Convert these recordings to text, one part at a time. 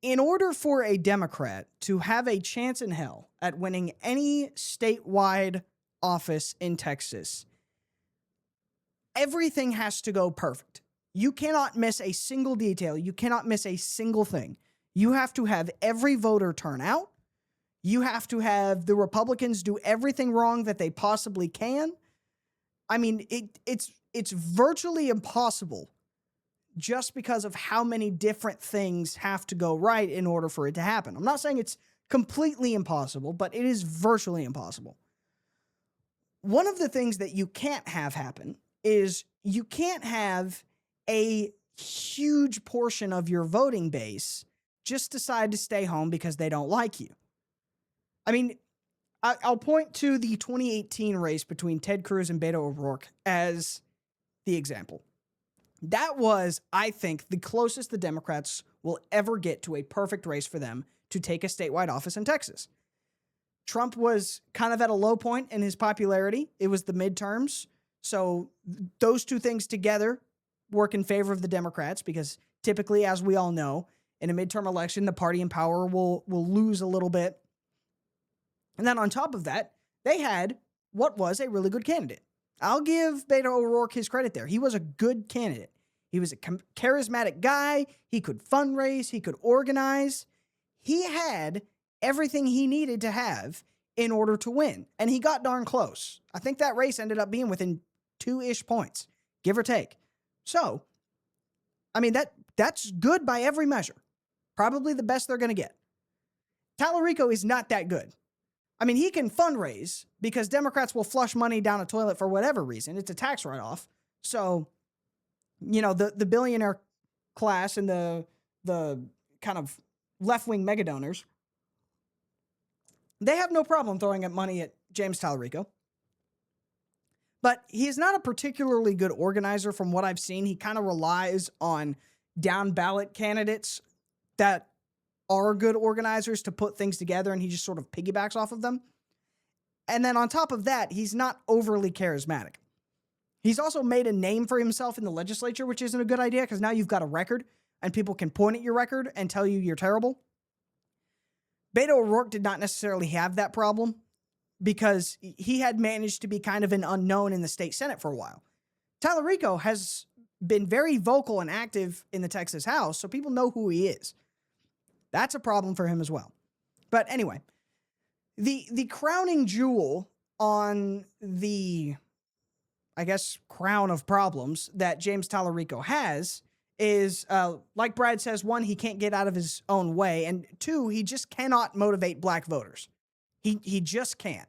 In order for a Democrat to have a chance in hell at winning any statewide office in Texas, everything has to go perfect. You cannot miss a single detail. You cannot miss a single thing. You have to have every voter turn out. You have to have the Republicans do everything wrong that they possibly can. I mean, it's virtually impossible just because of how many different things have to go right in order for it to happen. I'm not saying it's completely impossible, but it is virtually impossible. One of the things that you can't have happen is you can't have a huge portion of your voting base just decide to stay home because they don't like you. I mean, I'll point to the 2018 race between Ted Cruz and Beto O'Rourke as the example. That was, I think, the closest the Democrats will ever get to a perfect race for them to take a statewide office in Texas. Trump was kind of at a low point in his popularity. It was the midterms. So those two things together work in favor of the Democrats because typically, as we all know, in a midterm election, the party in power will lose a little bit. And then on top of that, they had what was a really good candidate. I'll give Beto O'Rourke his credit there. He was a good candidate. He was a charismatic guy. He could fundraise. He could organize. He had everything he needed to have in order to win. And he got darn close. I think that race ended up being within 2-ish points, give or take. So, I mean, that's good by every measure. Probably the best they're going to get. Talarico is not that good. I mean, he can fundraise because Democrats will flush money down a toilet for whatever reason. It's a tax write-off. So, you know, the billionaire class and the kind of left-wing mega donors, they have no problem throwing up money at James Talarico. But he's not a particularly good organizer from what I've seen. He kind of relies on down-ballot candidates that are good organizers to put things together, and he just sort of piggybacks off of them. And then on top of that, he's not overly charismatic. He's also made a name for himself in the legislature, which isn't a good idea because now you've got a record and people can point at your record and tell you you're terrible. Beto O'Rourke did not necessarily have that problem because he had managed to be kind of an unknown in the state Senate for a while. Talarico has been very vocal and active in the Texas House, so people know who he is. That's a problem for him as well. But anyway, the crowning jewel on the, I guess, crown of problems that James Talarico has is, like Brad says, one, he can't get out of his own way, and two, he just cannot motivate black voters. He just can't.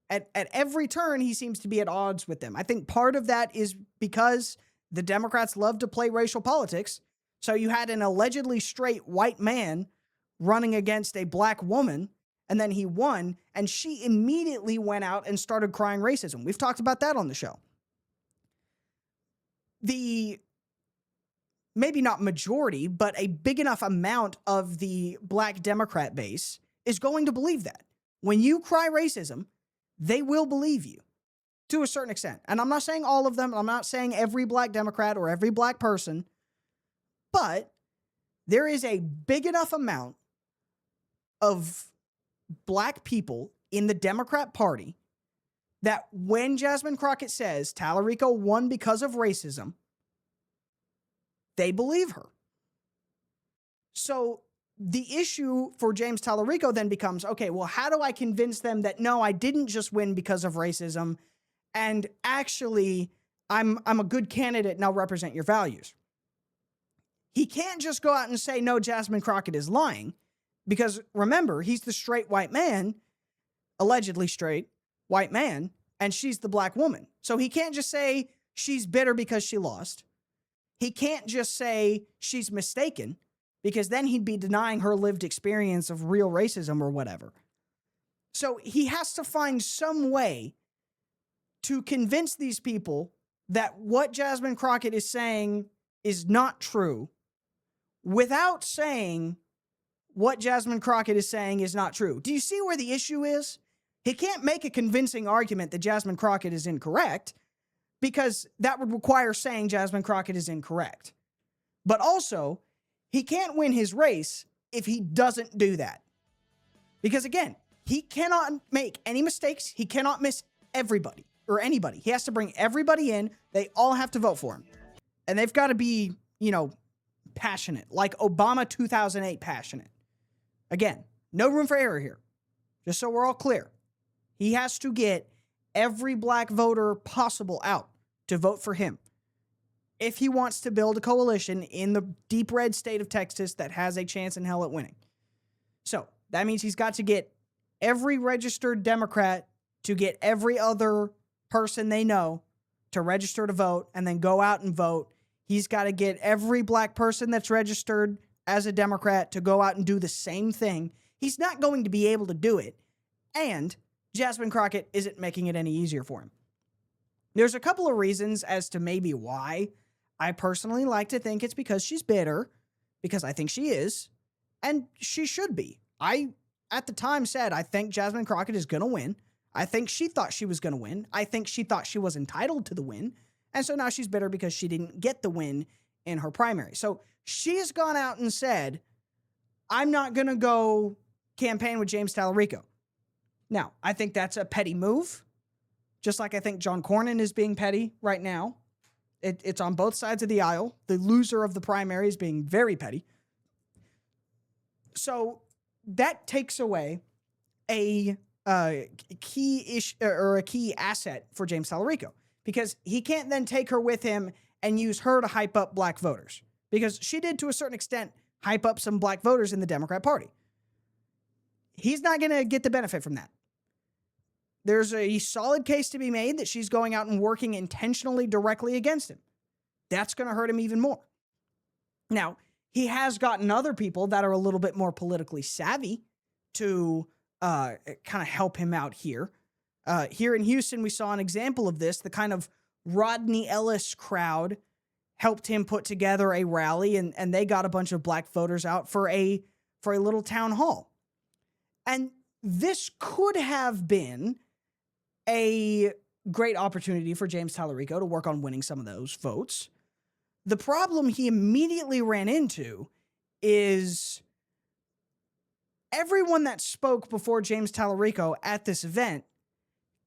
At every turn, he seems to be at odds with them. I think part of that is because the Democrats love to play racial politics. So you had an allegedly straight white man running against a black woman, and then he won, and she immediately went out and started crying racism. We've talked about that on the show. The, maybe not majority, but a big enough amount of the black Democrat base is going to believe that. When you cry racism, they will believe you to a certain extent. And I'm not saying all of them. I'm not saying every black Democrat or every black person. But there is a big enough amount of black people in the Democrat Party that when Jasmine Crockett says Talarico won because of racism, they believe her. So the issue for James Talarico then becomes, okay, well, how do I convince them that, no, I didn't just win because of racism, and actually I'm a good candidate and I'll represent your values? He can't just go out and say, no, Jasmine Crockett is lying, because remember, he's the straight white man, allegedly straight white man, and she's the black woman. So he can't just say she's bitter because she lost. He can't just say she's mistaken, because then he'd be denying her lived experience of real racism or whatever. So he has to find some way to convince these people that what Jasmine Crockett is saying is not true, without saying what Jasmine Crockett is saying is not true. Do you see where the issue is? He can't make a convincing argument that Jasmine Crockett is incorrect, because that would require saying Jasmine Crockett is incorrect. But also, he can't win his race if he doesn't do that. Because again, he cannot make any mistakes. He cannot miss everybody or anybody. He has to bring everybody in. They all have to vote for him. And they've got to be, passionate, like Obama 2008 passionate. Again, no room for error here. Just so we're all clear. He has to get every black voter possible out to vote for him if he wants to build a coalition in the deep red state of Texas that has a chance in hell at winning. So that means he's got to get every registered Democrat to get every other person they know to register to vote and then go out and vote. He's got to get every black person that's registered as a Democrat to go out and do the same thing. He's not going to be able to do it. And Jasmine Crockett isn't making it any easier for him. There's a couple of reasons as to maybe why. I personally like to think it's because she's bitter, because I think she is, and she should be. I, at the time, said I think Jasmine Crockett is going to win. I think she thought she was going to win. I think she thought she was entitled to the win. And so now she's bitter because she didn't get the win in her primary. So she has gone out and said, I'm not going to go campaign with James Talarico. Now, I think that's a petty move, just like I think John Cornyn is being petty right now. It's on both sides of the aisle. The loser of the primary is being very petty. So that takes away a key issue or a key asset for James Talarico, because he can't then take her with him and use her to hype up black voters, because she did to a certain extent hype up some black voters in the Democrat Party. He's not going to get the benefit from that. There's a solid case to be made that she's going out and working intentionally directly against him. That's going to hurt him even more. Now, he has gotten other people that are a little bit more politically savvy to kind of help him out here. Here in Houston, we saw an example of this. The kind of Rodney Ellis crowd helped him put together a rally, and they got a bunch of black voters out for a little town hall. And this could have been a great opportunity for James Talarico to work on winning some of those votes. The problem he immediately ran into is everyone that spoke before James Talarico at this event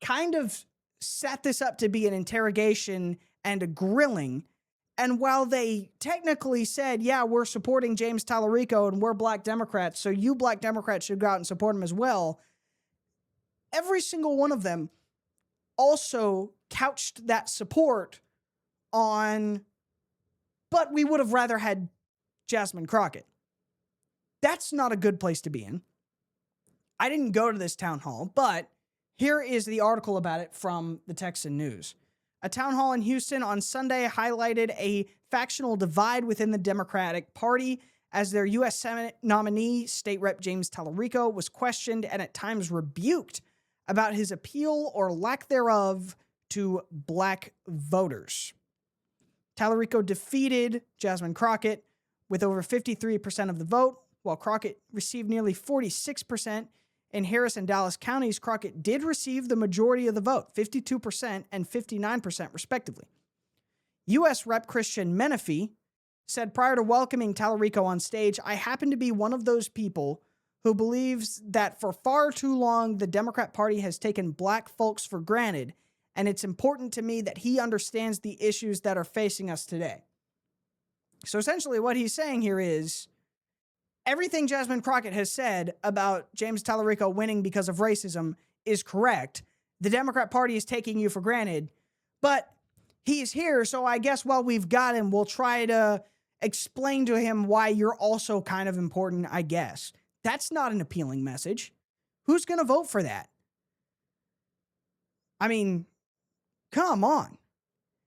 kind of set this up to be an interrogation and a grilling. And while they technically said, yeah, we're supporting James Talarico and we're black Democrats, so you black Democrats should go out and support him as well, every single one of them also couched that support on, but we would have rather had Jasmine Crockett. That's not a good place to be in. I didn't go to this town hall, but here is the article about it from the Texan News. A town hall in Houston on Sunday highlighted a factional divide within the Democratic Party as their U.S. Senate nominee, State Rep James Talarico, was questioned and at times rebuked about his appeal or lack thereof to black voters. Talarico defeated Jasmine Crockett with over 53% of the vote, while Crockett received nearly 46%. In Harris and Dallas counties, Crockett did receive the majority of the vote, 52% and 59% respectively. U.S. Rep Christian Menifee said prior to welcoming Talarico on stage, I happen to be one of those people who believes that for far too long the Democrat Party has taken black folks for granted, and it's important to me that he understands the issues that are facing us today. So essentially what he's saying here is, everything Jasmine Crockett has said about James Talarico winning because of racism is correct. The Democrat Party is taking you for granted, but he's here, so I guess while we've got him, we'll try to explain to him why you're also kind of important, I guess. That's not an appealing message. Who's going to vote for that? I mean, come on.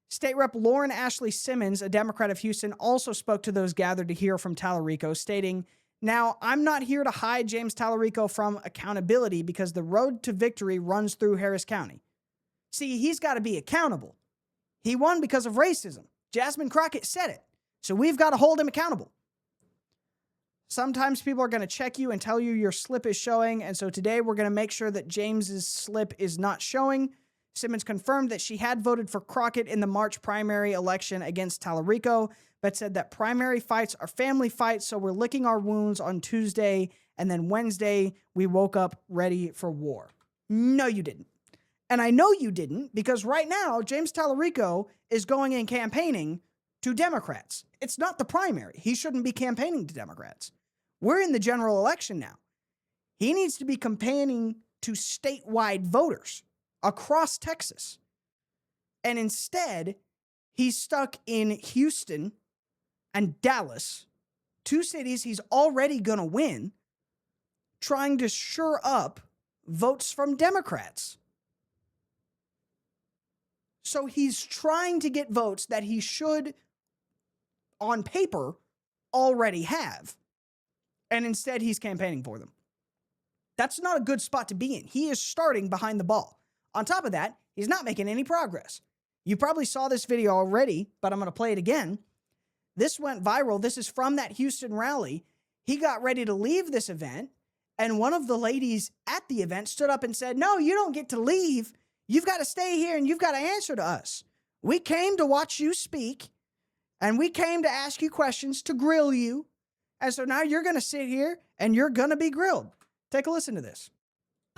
State Rep Lauren Ashley Simmons, a Democrat of Houston, also spoke to those gathered to hear from Talarico, stating, now, I'm not here to hide James Talarico from accountability because the road to victory runs through Harris County. See, he's got to be accountable. He won because of racism. Jasmine Crockett said it. So we've got to hold him accountable. Sometimes people are going to check you and tell you your slip is showing, and so today we're going to make sure that James's slip is not showing. Simmons confirmed that she had voted for Crockett in the March primary election against Talarico, but said that primary fights are family fights, so we're licking our wounds on Tuesday, and then Wednesday we woke up ready for war. No, you didn't. And I know you didn't, because right now, James Talarico is going and campaigning to Democrats. It's not the primary. He shouldn't be campaigning to Democrats. We're in the general election now. He needs to be campaigning to statewide voters across Texas. And instead, he's stuck in Houston and Dallas, two cities he's already going to win, trying to shore up votes from Democrats. So he's trying to get votes that he should, on paper, already have. And instead, he's campaigning for them. That's not a good spot to be in. He is starting behind the ball. On top of that, he's not making any progress. You probably saw this video already, but I'm going to play it again. This went viral. This is from that Houston rally. He got ready to leave this event, and one of the ladies at the event stood up and said, "No, you don't get to leave. You've got to stay here, and you've got to answer to us. We came to watch you speak, and we came to ask you questions, to grill you. And so now you're going to sit here, and you're going to be grilled." Take a listen to this.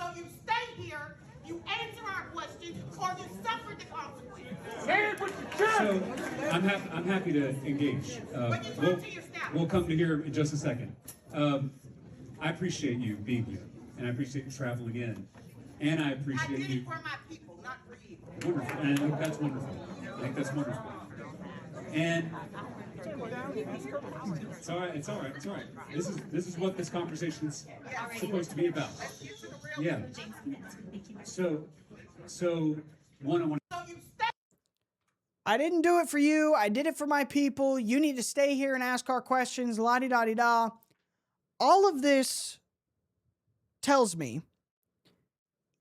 So you stay here, you answer our questions, or you suffer the consequences. So I'm happy to engage. We'll come to here in just a second. I appreciate you being here, and I appreciate you traveling in, and I appreciate I did you. it for my people, not for you. Wonderful, and I think that's wonderful. I think that's wonderful. And it's all right. It's all right. It's all right. This is what this conversation's supposed to be about. Yeah. So one-on-one. I didn't do it for you. I did it for my people. You need to stay here and ask our questions. La-di-da-di-da. All of this tells me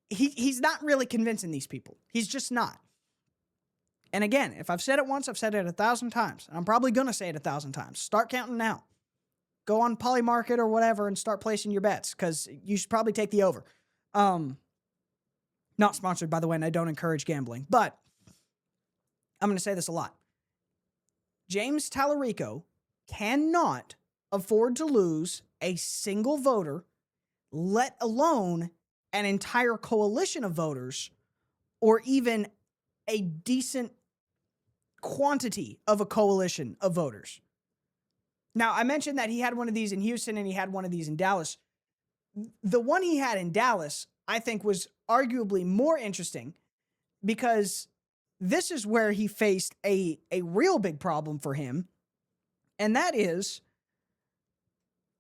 he's not really convincing these people. He's just not. And again, if I've said it once, I've said it 1,000 times. And I'm probably going to say it 1,000 times. Start counting now. Go on Polymarket or whatever and start placing your bets, because you should probably take the over. Not sponsored, by the way, and I don't encourage gambling. But I'm going to say this a lot. James Talarico cannot afford to lose a single voter, let alone an entire coalition of voters, or even a decent quantity of a coalition of voters. Now, I mentioned that he had one of these in Houston and he had one of these in Dallas. The one he had in Dallas, I think, was arguably more interesting, because this is where he faced a real big problem for him. And that is,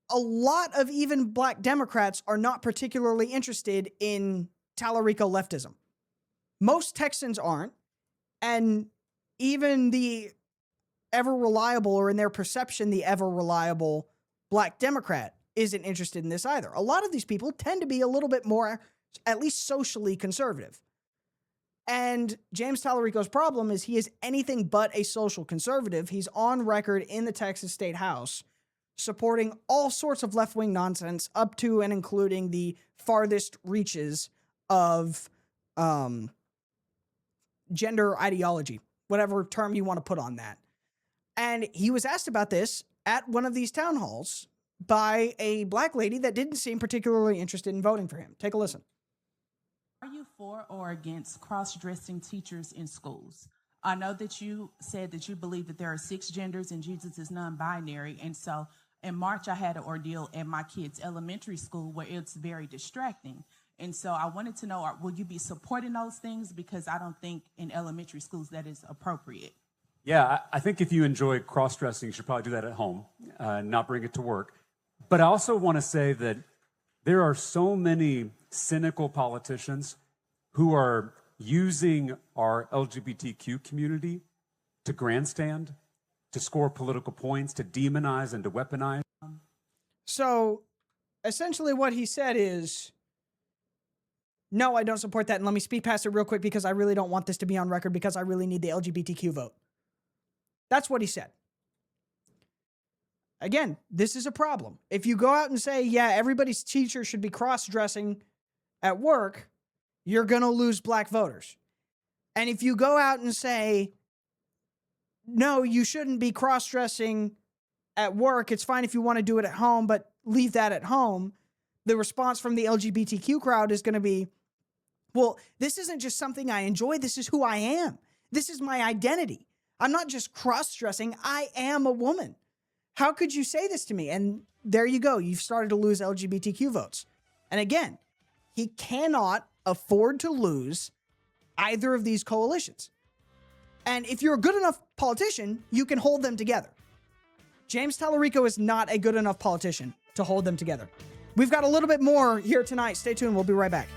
a lot of even black Democrats are not particularly interested in Talarico leftism. Most Texans aren't. And even the ever-reliable, or in their perception, the ever-reliable black Democrat isn't interested in this either. A lot of these people tend to be a little bit more, at least socially, conservative. And James Talarico's problem is he is anything but a social conservative. He's on record in the Texas State House supporting all sorts of left-wing nonsense, up to and including the farthest reaches of gender ideology, whatever term you want to put on that. And he was asked about this at one of these town halls by a black lady that didn't seem particularly interested in voting for him. Take a listen. Are you for or against cross-dressing teachers in schools? I know that you said that you believe that there are 6 genders and Jesus is non-binary. And so in March, I had an ordeal at my kids' elementary school where it's very distracting. And so I wanted to know, will you be supporting those things? Because I don't think in elementary schools that is appropriate. Yeah, I think if you enjoy cross-dressing, you should probably do that at home, not bring it to work. But I also want to say that there are so many cynical politicians who are using our LGBTQ community to grandstand, to score political points, to demonize and to weaponize. So essentially what he said is, no, I don't support that. And let me speed past it real quick, because I really don't want this to be on record, because I really need the LGBTQ vote. That's what he said. Again, this is a problem. If you go out and say, yeah, everybody's teacher should be cross-dressing at work, you're going to lose black voters. And if you go out and say, no, you shouldn't be cross-dressing at work. It's fine if you want to do it at home, but leave that at home. The response from the LGBTQ crowd is going to be, well, this isn't just something I enjoy. This is who I am. This is my identity. I'm not just cross-dressing. I am a woman. How could you say this to me? And there you go. You've started to lose LGBTQ votes. And again, he cannot afford to lose either of these coalitions. And if you're a good enough politician, you can hold them together. James Talarico is not a good enough politician to hold them together. We've got a little bit more here tonight. Stay tuned. We'll be right back.